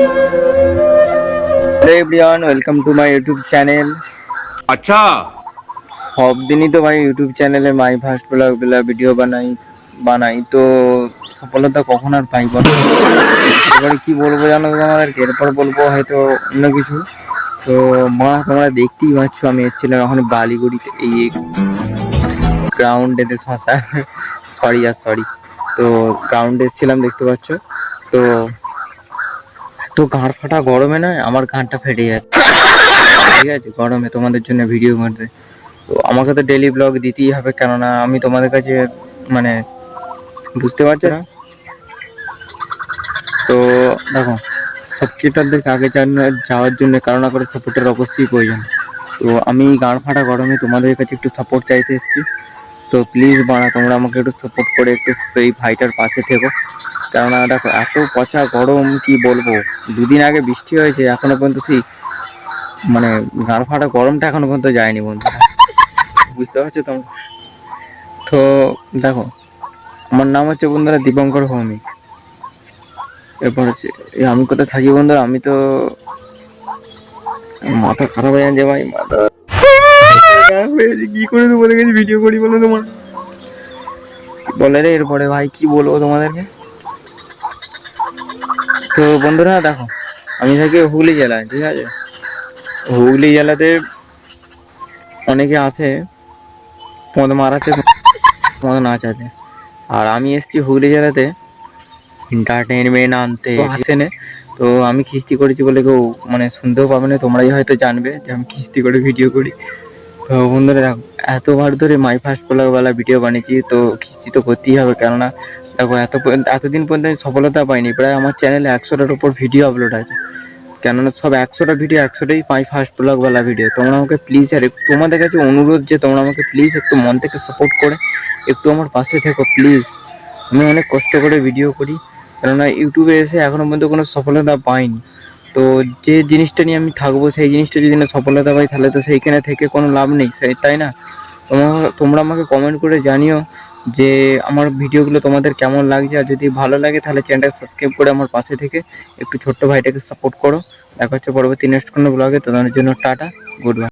Hello everyone, welcome to my YouTube channel. अच्छा, সব দিনই তো ভাই ইউটিউব চ্যানেলে মাই ফার্স্ট ব্লগ ভিডিও বানাই তো সফলতা কখন আর পাইব না। এবারে কি বলবো জানো তোমাদেরকে, এরপর বলবো হয়তো অন্য কিছু। তো তোমরা দেখতেই পাচ্ছ আমি এসেছিলাম এখন বালিগুড়িতে, এই গ্রাউন্ডেতে সরি তো গ্রাউন্ডে এসেছিলাম দেখতে পাচ্ছ। তো এত গাঁড় ফাটা গরমে না আমার গাঁটটা ফেটে যাচ্ছে, ঠিক আছে, গরমে তোমাদের জন্য ভিডিও করতে। তো আমাকে তো ডেইলি ব্লগ দিতেই হবে, কেননা আমি তোমাদের কাছে মানে বুঝতে পারছো না। তো দেখো, সব ক্রিয়েটারদেরকে আগে যাওয়ার জন্য কারো না কারো সাপোর্টের অবশ্যই প্রয়োজন। তো আমি গাঁড় ফাটা গরমে তোমাদের কাছে একটু সাপোর্ট চাইতে এসেছি। তো প্লিজ তোমরা আমাকে একটু সাপোর্ট করে একটু সেই ভাইটার পাশে থেকো। কেননা দেখো এত পচা গরম কি বলবো, দুদিন আগে বৃষ্টি হয়েছে, এখনো পর্যন্ত সেই মানে গাঁড় ফাটা গরমটা এখনো পর্যন্ত যায়নি বন্ধুরা, বুঝতে পারছো তোমরা। তো দেখো, আমার নাম হচ্ছে বন্ধুরা দীপঙ্কর ভৌমিক। এরপর হচ্ছে আমি কোথায় থাকি বন্ধুরা, আমি তো মাথা খারাপ হয়ে যাচ্ছে ভাই, মাথা খারাপ হয়ে যাচ্ছে। কি করে তোমাদের কাছে ভিডিও করি বলো, তোমার বলে রে। এরপরে ভাই কি বলবো তোমাদেরকে। তো বন্ধুরা দেখো, আমি থাকি হুগলি জেলায়, ঠিক আছে। হুগলি জেলাতে অনেকে আসে মদ মারাতে, মদ নাচাতে, আর আমি এসেছি হুগলি জেলাতে এন্টারটেনমেন্ট আনতে আসে না। তো আমি খিস্তি করেছি বলে কেউ মানে শুনতেও পাবে না, তোমরাই হয়তো জানবে যে আমি খিস্তি করে ভিডিও করি। তো বন্ধুরা দেখো, এতবার ধরে মাই ফার্স্ট ব্লগওয়ালা ভিডিও বানিয়েছি, তো খিস্তি তো করতেই হবে। কেননা দেখো এতদিন পর্যন্ত আমি সফলতা পাইনি, প্রায় আমার চ্যানেলে 100টার উপর ভিডিও আপলোড আছে। কেননা সব 100টা ভিডিও 100টাই মাই ফার্স্ট ব্লগওয়ালা ভিডিও। তোমরা আমাকে প্লিজ, আর তোমাদের কাছে অনুরোধ যে তোমরা আমাকে প্লিজ একটু মন থেকে সাপোর্ট করে একটু আমার পাশে থেকো প্লিজ। আমি অনেক কষ্ট করে ভিডিও করি, কেননা ইউটিউবে এসে এখনো পর্যন্ত কোনো সফলতা পাইনি। তো যে জিনিসটা নিয়ে আমি থাকবো, সেই জিনিসটা যদি না সফলতা পাই, তাহলে তো সেইখানে থেকে কোনো লাভ নেই, তাই না। তোমরা আমাকে কমেন্ট করে জানিও যে আমার ভিডিওগুলো তোমাদের কেমন লাগছে, আর যদি ভালো লাগে তাহলে চ্যানেলটা সাবস্ক্রাইব করে আমার পাশে থেকে একটু ছোট্ট ভাইটাকে সাপোর্ট করো। দেখা হচ্ছে পরবর্তী নেক্সট কোনো ব্লগে। তোমাদের জন্য টাটা, গুড বাই।